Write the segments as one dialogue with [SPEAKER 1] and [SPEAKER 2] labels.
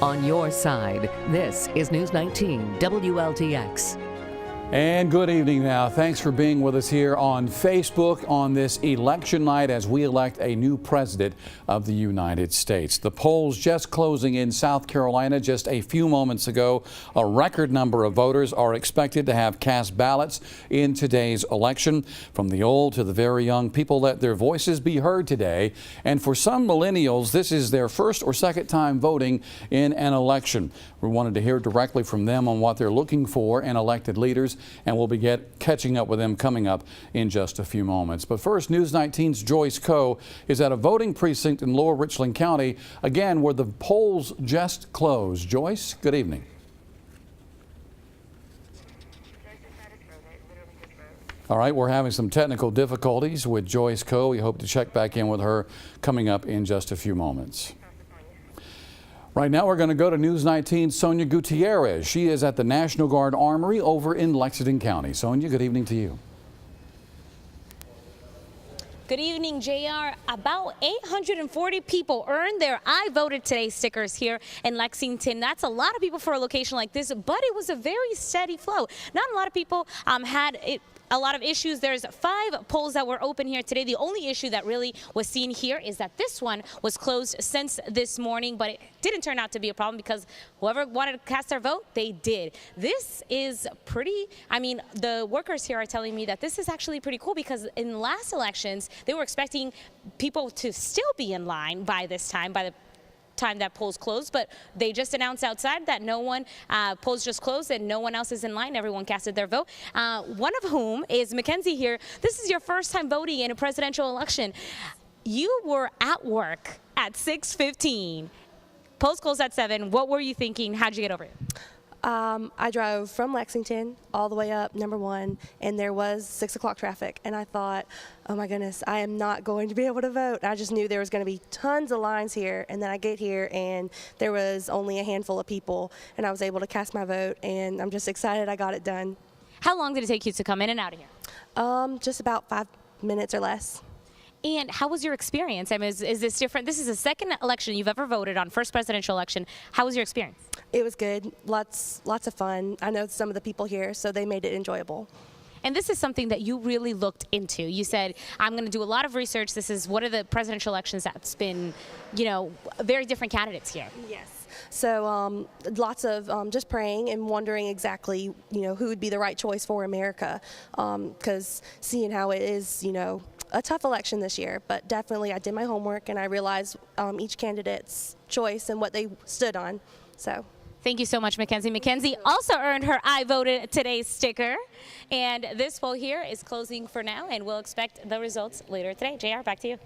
[SPEAKER 1] on your side. This is News 19 WLTX.
[SPEAKER 2] And good evening now. Thanks for being with us here on Facebook on this election night as we elect a new president of the United States. The polls just closing in South Carolina just a few moments ago. A record number of voters are expected to have cast ballots in today's election. From the old to the very young, people let their voices be heard today. And for some millennials, this is their first or second time voting in an election. We wanted to hear directly from them on what they're looking for in elected leaders, and we'll be catching up with them coming up in just a few moments. But first, News 19's Joyce Coe is at a voting precinct in Lower Richland County, again, where the polls just closed. Joyce, good evening. All right, we're having some technical difficulties with Joyce Coe. We hope to check back in with her coming up in just a few moments. Right now, we're going to go to News 19's Sonia Gutierrez. She is at the National Guard Armory over in Lexington County. Sonia, good evening to you.
[SPEAKER 3] Good evening, JR. About 840 people earned their I voted today stickers here in Lexington. That's a lot of people for a location like this, but it was a very steady flow. Not a lot of people had a lot of issues. There's 5 polls that were open here today. The only issue that really was seen here is that this one was closed since this morning, but it didn't turn out to be a problem because whoever wanted to cast their vote, they did. This is pretty, I mean, the workers here are telling me that this is actually pretty cool because in last elections, they were expecting people to still be in line by this time, by the time that polls closed, but they just announced outside that no one, polls just closed and no one else is in line. Everyone casted their vote. One of whom is Mackenzie here. This is your first time voting in a presidential election. You were at work at 6:15. Polls closed at 7. What were you thinking? How'd you get over it?
[SPEAKER 4] I drove from Lexington all the way up number 1, and there was 6 o'clock traffic, and I thought, oh my goodness, I am not going to be able to vote. I just knew there was going to be tons of lines here, and then I get here and there was only a handful of people, and I was able to cast my vote, and I'm just excited I got it done.
[SPEAKER 3] How long did it take you to come in and out of here?
[SPEAKER 4] Just about 5 minutes or less.
[SPEAKER 3] And how was your experience? I mean, is this different? This is the second election you've ever voted on, first presidential election. How was your experience?
[SPEAKER 4] It was good. Lots of fun. I know some of the people here, so they made it enjoyable.
[SPEAKER 3] And this is something that you really looked into. You said, I'm going to do a lot of research. This is one of the presidential elections that's been, you know, very different candidates here.
[SPEAKER 4] Yes. So lots of just praying and wondering exactly, you know, who would be the right choice for America. Because seeing how it is, you know, a tough election this year, but definitely I did my homework and I realized each candidate's choice and what they stood on. So.
[SPEAKER 3] Thank you so much, Mackenzie. Mackenzie also earned her I voted today sticker. And this poll here is closing for now, and we'll expect the results later today. JR, back to you.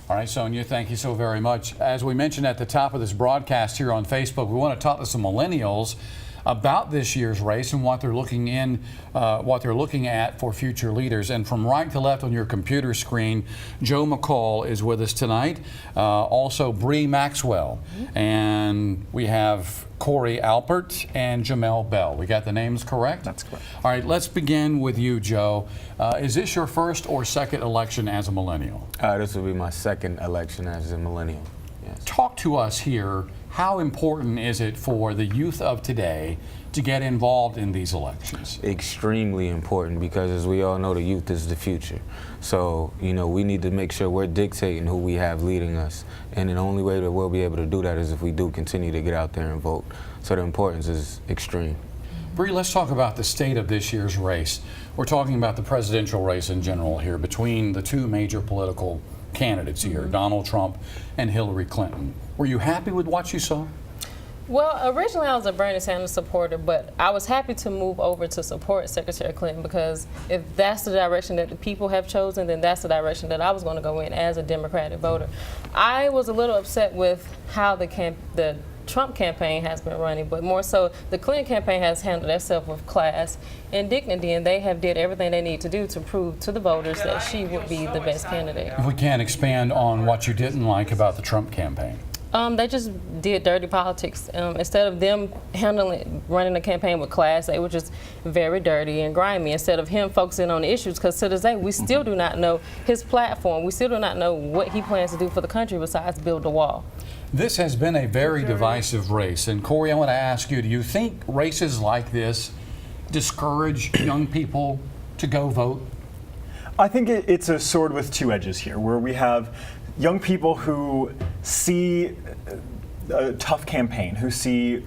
[SPEAKER 2] All right, Sonia, thank you so very much. As we mentioned at the top of this broadcast here on Facebook, we want to talk to some millennials about this year's race and what they're looking at for future leaders. And from right to left on your computer screen, Joe McCall is with us tonight. Also Bree Maxwell, and we have Corey Alpert and Jamel Bell. We got the names correct?
[SPEAKER 5] That's correct.
[SPEAKER 2] All right, let's begin with you, Joe. Is this your first or second election as a millennial?
[SPEAKER 5] This will be my second election as a millennial. Yes.
[SPEAKER 2] Talk to us here. How important is it for the youth of today to get involved in these elections?
[SPEAKER 5] Extremely important, because as we all know, the youth is the future. So, you know, we need to make sure we're dictating who we have leading us. And the only way that we'll be able to do that is if we do continue to get out there and vote. So the importance is extreme.
[SPEAKER 2] Bree, let's talk about the state of this year's race. We're talking about the presidential race in general here between the 2 major political candidates here, Donald Trump and Hillary Clinton. Were you happy with what you saw?
[SPEAKER 6] Well, originally I was a Bernie Sanders supporter, but I was happy to move over to support Secretary Clinton, because if that's the direction that the people have chosen, then that's the direction that I was going to go in as a Democratic voter. I was a little upset with how the Trump campaign has been running, but more so the Clinton campaign has handled itself with class and dignity, and they have did everything they need to do to prove to the voters that she would be the best candidate.
[SPEAKER 2] If we can expand on what you didn't like about the Trump campaign.
[SPEAKER 6] They just did dirty politics. Instead of them running the campaign with class, they were just very dirty and grimy, instead of him focusing on the issues. Because to this day, we still do not know his platform. We still do not know what he plans to do for the country besides build a wall.
[SPEAKER 2] This has been a very divisive race. And Corey, I want to ask you, do you think races like this discourage young people to go vote?
[SPEAKER 7] I think it's a sword with two edges here, where we have young people who see a tough campaign, who see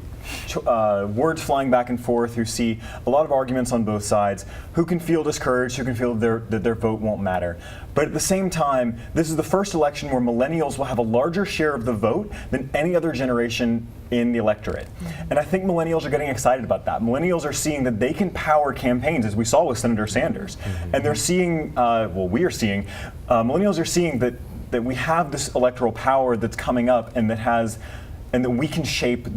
[SPEAKER 7] words flying back and forth, who see a lot of arguments on both sides, who can feel discouraged, who can feel that their vote won't matter. But at the same time, this is the first election where millennials will have a larger share of the vote than any other generation in the electorate. And I think millennials are getting excited about that. Millennials are seeing that they can power campaigns, as we saw with Senator Sanders. And they're seeing, we are seeing, millennials are seeing that we have this electoral power that's coming up and that we can shape we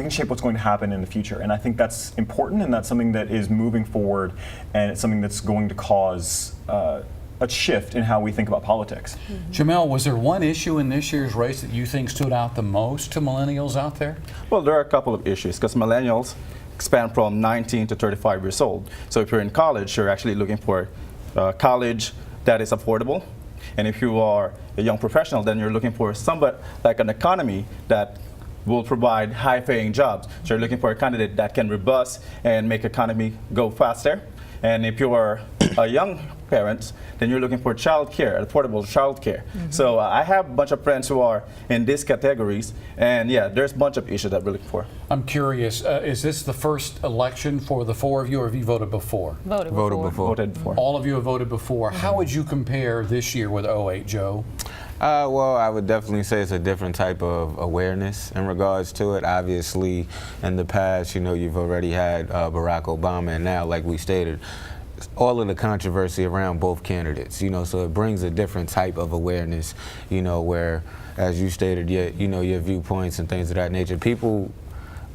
[SPEAKER 7] can shape what's going to happen in the future. And I think that's important, and that's something that is moving forward, and it's something that's going to cause a shift in how we think about politics.
[SPEAKER 2] Jamel, was there one issue in this year's race that you think stood out the most to millennials out there?
[SPEAKER 8] Well, there are a couple of issues, because millennials span from 19 to 35 years old. So if you're in college, you're actually looking for college that is affordable. And if you are a young professional, then you're looking for somewhat like an economy that will provide high-paying jobs. So you're looking for a candidate that can robust and make economy go faster. And if you are a young parent, then you're looking for child care, affordable child care. So I have a bunch of friends who are in these categories, and yeah, there's a bunch of issues that we're looking for.
[SPEAKER 2] I'm curious, is this the first election for the four of you, or have you voted before?
[SPEAKER 6] Voted before.
[SPEAKER 8] Voted before.
[SPEAKER 2] All of you have voted before. How would you compare this year with 08, Joe?
[SPEAKER 5] Well, I would definitely say it's a different type of awareness in regards to it. Obviously, in the past, you've already had Barack Obama, and now, like we stated, all of the controversy around both candidates, so it brings a different type of awareness, where, as you stated, your viewpoints and things of that nature, people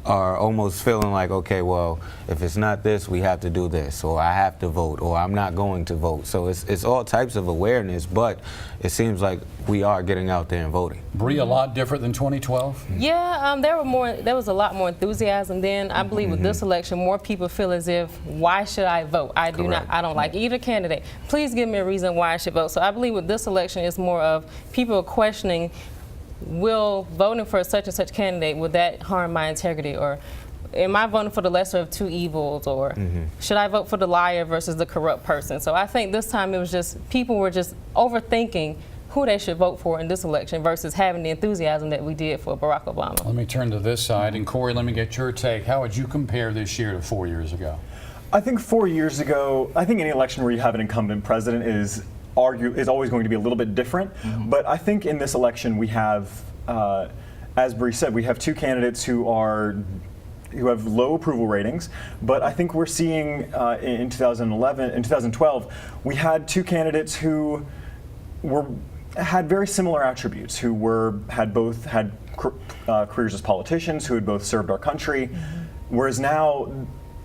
[SPEAKER 5] are almost feeling like, okay, well, if it's not this, we have to do this, or I have to vote, or I'm not going to vote. So it's all types of awareness, but it seems like we are getting out there and voting.
[SPEAKER 2] Bree, a lot different than 2012?
[SPEAKER 6] Yeah, there was a lot more enthusiasm then. I believe with this election, more people feel as if, why should I vote? I don't like either candidate. Please give me a reason why I should vote. So I believe with this election, it's more of people questioning, will voting for such and such candidate, would that harm my integrity? Or am I voting for the lesser of two evils? Or should I vote for the liar versus the corrupt person? So I think this time it was just, people were just overthinking who they should vote for in this election versus having the enthusiasm that we did for Barack Obama.
[SPEAKER 2] Let me turn to this side, and Corey, let me get your take. How would you compare this year to 4 years ago?
[SPEAKER 7] I think 4 years ago, I think any election where you have an incumbent president is always going to be a little bit different. But I think in this election we have, as Bree said, we have two candidates who have low approval ratings. But I think we're seeing in 2012, we had two candidates who had very similar attributes, who had both had careers as politicians, who had both served our country. Whereas now,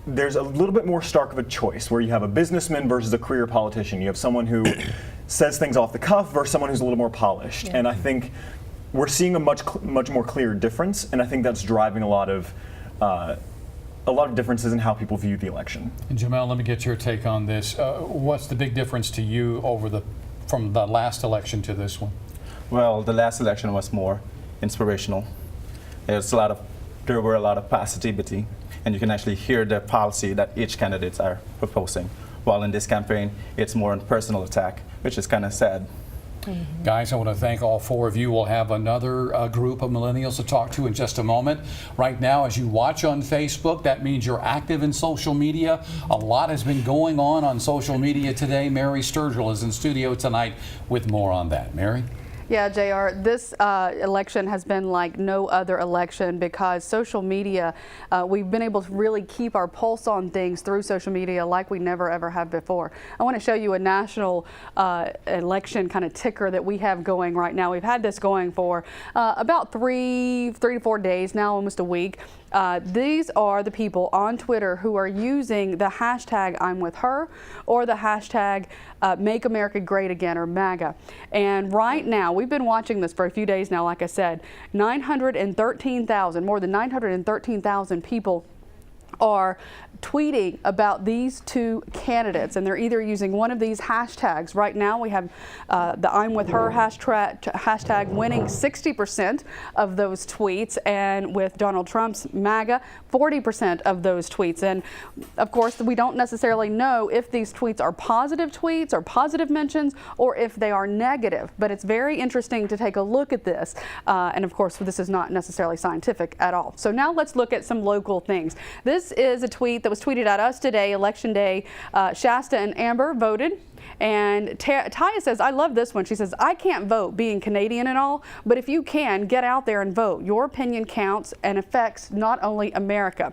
[SPEAKER 7] there's a little bit more stark of a choice, where you have a businessman versus a career politician. You have someone who says things off the cuff versus someone who's a little more polished. And I think we're seeing a much more clear difference, and I think that's driving a lot of differences in how people view the election.
[SPEAKER 2] And Jamel, let me get your take on this. What's the big difference to you from the last election to this one?
[SPEAKER 8] Well, the last election was more inspirational. There were a lot of positivity, and you can actually hear the policy that each candidate are proposing. While in this campaign, it's more on personal attack, which is kind of sad.
[SPEAKER 2] Guys, I want to thank all four of you. We'll have another group of millennials to talk to in just a moment. Right now, as you watch on Facebook, that means you're active in social media. A lot has been going on social media today. Mary Sturgill is in studio tonight with more on that. Mary?
[SPEAKER 9] Yeah, JR, this election has been like no other election because social media, we've been able to really keep our pulse on things through social media like we never ever have before. I want to show you a national election kind of ticker that we have going right now. We've had this going for about three to 4 days now, almost a week. These are the people on Twitter who are using the hashtag I'm with her or the hashtag Make America Great Again, or MAGA. And right now, we've been watching this for a few days now, like I said, more than 913,000 people are tweeting about these two candidates, and they're either using one of these hashtags. Right now we have the I'm with her hashtag winning 60% of those tweets, and with Donald Trump's MAGA, 40% of those tweets. And of course, we don't necessarily know if these tweets are positive tweets or positive mentions, or if they are negative, but it's very interesting to take a look at this. And of course, this is not necessarily scientific at all. So now let's look at some local things. This is a tweet that was tweeted at us today, Election Day. Shasta and Amber voted. And Taya says, I love this one. She says, I can't vote, being Canadian and all, but if you can, get out there and vote. Your opinion counts and affects not only America.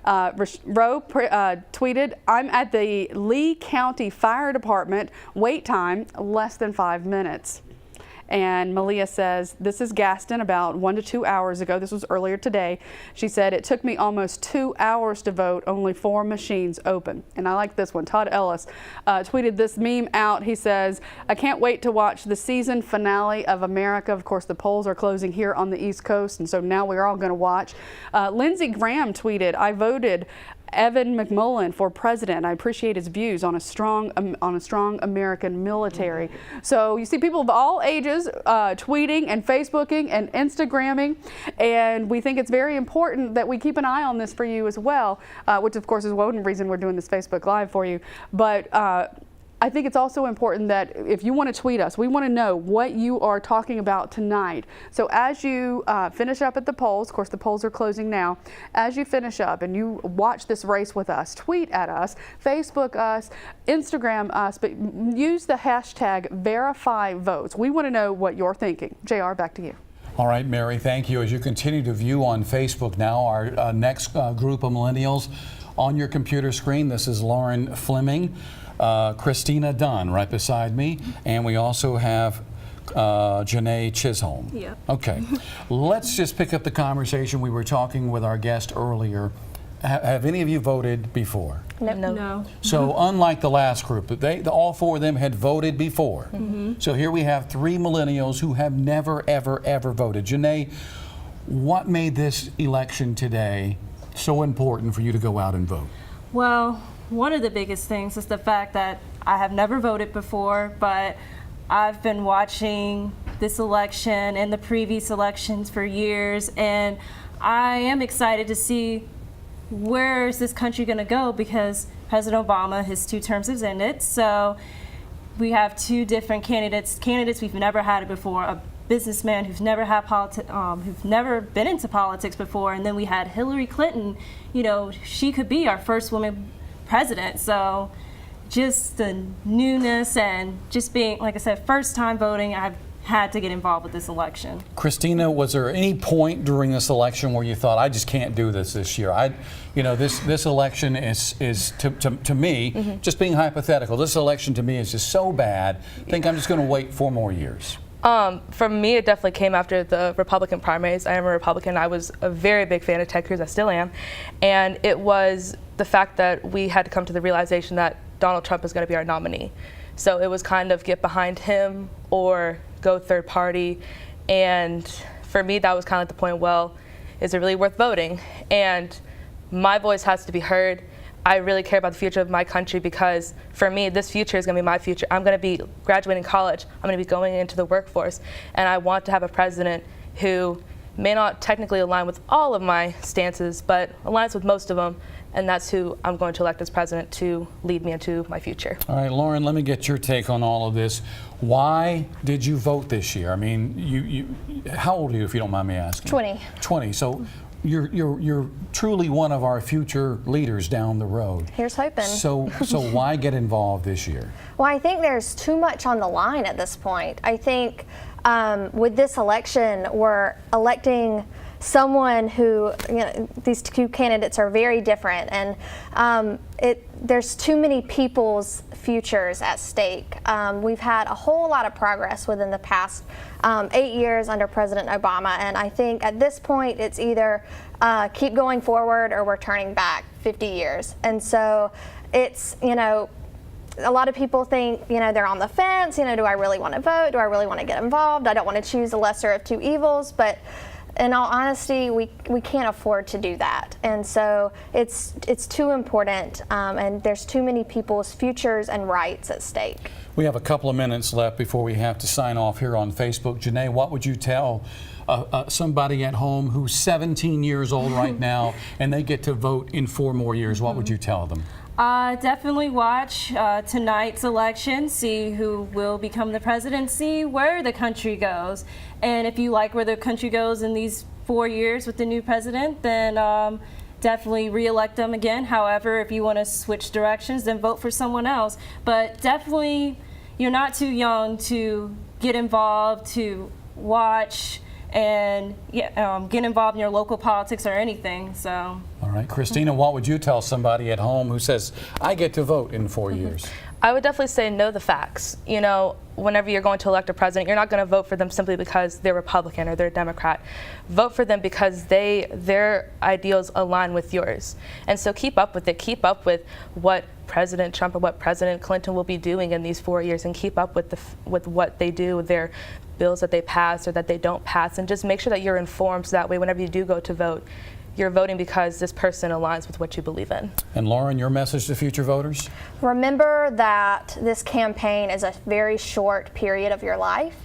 [SPEAKER 9] Roe tweeted, I'm at the Lee County Fire Department. Wait time, less than 5 minutes. And Malia says, this is Gaston, about 1 to 2 hours ago. This was earlier today. She said, it took me almost 2 hours to vote, only 4 machines open. And I like this one. Todd Ellis tweeted this meme out. He says, I can't wait to watch the season finale of America. Of course, the polls are closing here on the East Coast, and so now we're all going to watch. Lindsey Graham tweeted, I voted Evan McMullen for president. I appreciate his views on a strong American military. So you see people of all ages tweeting and Facebooking and Instagramming, and we think it's very important that we keep an eye on this for you as well, which of course is one reason we're doing this Facebook Live for you. But I think it's also important that if you want to tweet us, we want to know what you are talking about tonight. So as you finish up at the polls, of course the polls are closing now, as you finish up and you watch this race with us, tweet at us, Facebook us, Instagram us, but use the hashtag #VerifyVotes. We want to know what you're thinking. JR, back to you.
[SPEAKER 2] All right, Mary, thank you. As you continue to view on Facebook now, our next group of millennials on your computer screen, this is Lauren Fleming. Christina Dunn right beside me, and we also have Janae Chisholm.
[SPEAKER 10] Yep.
[SPEAKER 2] Okay. Let's just pick up the conversation. We were talking with our guest earlier. Have any of you voted before?
[SPEAKER 10] No.
[SPEAKER 2] So unlike the last group, all 4 of them had voted before. So here we have 3 millennials who have never, ever, ever voted. Janae, what made this election today so important for you to go out and vote?
[SPEAKER 10] Well, one of the biggest things is the fact that I have never voted before, but I've been watching this election and the previous elections for years, and I am excited to see where is this country going to go, because President Obama, his 2 terms have ended. So we have 2 different candidates we've never had it before, a businessman who's never had who've never been into politics before, and then we had Hillary Clinton. You know, she could be our first woman president. So just the newness and just being, like I said, first time voting, I've had to get involved with this election.
[SPEAKER 2] Christina, was there any point during this election where you thought, I just can't do this year? This election is to me, just being hypothetical, this election to me is just so bad, I think I'm just going to wait 4 more years.
[SPEAKER 11] For me, it definitely came after the Republican primaries. I am a Republican. I was a very big fan of Ted Cruz. I still am. And it was the fact that we had to come to the realization that Donald Trump is going to be our nominee. So it was kind of get behind him or go third party. And for me, that was kind of like the point, well, is it really worth voting? And my voice has to be heard. I really care about the future of my country, because for me, this future is going to be my future. I'm going to be graduating college. I'm going to be going into the workforce. And I want to have a president who may not technically align with all of my stances, but aligns with most of them. And that's who I'm going to elect as president to lead me into my future. All
[SPEAKER 2] right, Lauren, let me get your take on all of this. Why did you vote this year? I mean, how old are you, if you don't mind me asking?
[SPEAKER 12] 20.
[SPEAKER 2] 20. So you're truly one of our future leaders down the road.
[SPEAKER 12] Here's hoping.
[SPEAKER 2] So why get involved this year?
[SPEAKER 12] Well, I think there's too much on the line at this point. I think with this election, we're electing someone who, these 2 candidates are very different, and there's too many people's futures at stake. We've had a whole lot of progress within the past 8 years under President Obama, and I think at this point it's either keep going forward or we're turning back 50 years. And so it's, a lot of people think, they're on the fence, do I really want to vote? Do I really want to get involved? I don't want to choose the lesser of 2 evils, but in all honesty, we can't afford to do that, and so it's too important, and there's too many people's futures and rights at stake.
[SPEAKER 2] We have a couple of minutes left before we have to sign off here on Facebook. Janae, what would you tell somebody at home who's 17 years old right now and they get to vote in 4 more years? What would you tell them?
[SPEAKER 10] Definitely watch tonight's election, see who will become the president, see where the country goes. And if you like where the country goes in these 4 years with the new president, then definitely re-elect them again. However, if you want to switch directions, then vote for someone else. But definitely, you're not too young to get involved, to watch, and get involved in your local politics or anything. So.
[SPEAKER 2] All right, Christina, what would you tell somebody at home who says, I get to vote in 4 years?
[SPEAKER 11] I would definitely say know the facts. You know, whenever you're going to elect a president, you're not going to vote for them simply because they're Republican or they're Democrat. Vote for them because their ideals align with yours. And so keep up with it. Keep up with what President Trump or what President Clinton will be doing in these 4 years, and keep up with what they do, their bills that they pass or that they don't pass, and just make sure that you're informed so that way whenever you do go to vote, you're voting because this person aligns with what you believe in. And Lauren, your message to future voters?
[SPEAKER 12] Remember that this campaign is a very short period of your life,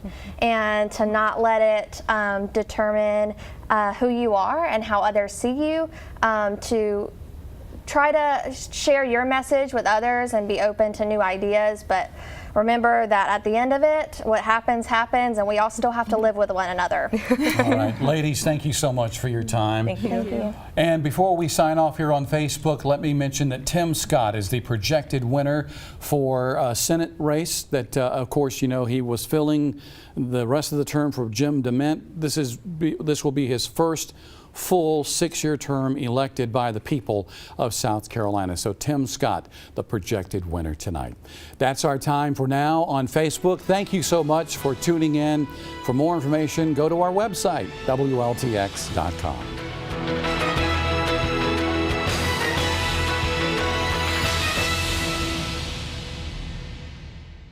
[SPEAKER 12] and to not let it determine who you are and how others see you, to try to share your message with others and be open to new ideas, but remember that at the end of it, what happens, happens, and we all still have to live with one another.
[SPEAKER 2] All right, ladies, thank you so much for your time.
[SPEAKER 12] Thank you.
[SPEAKER 2] And before we sign off here on Facebook, let me mention that Tim Scott is the projected winner for a Senate race that, of course, you know, he was filling the rest of the term for Jim DeMint. This will be his first full 6-year term elected by the people of South Carolina. So Tim Scott, the projected winner tonight. That's our time for now on Facebook. Thank you so much for tuning in. For more information, go to our website, WLTX.com.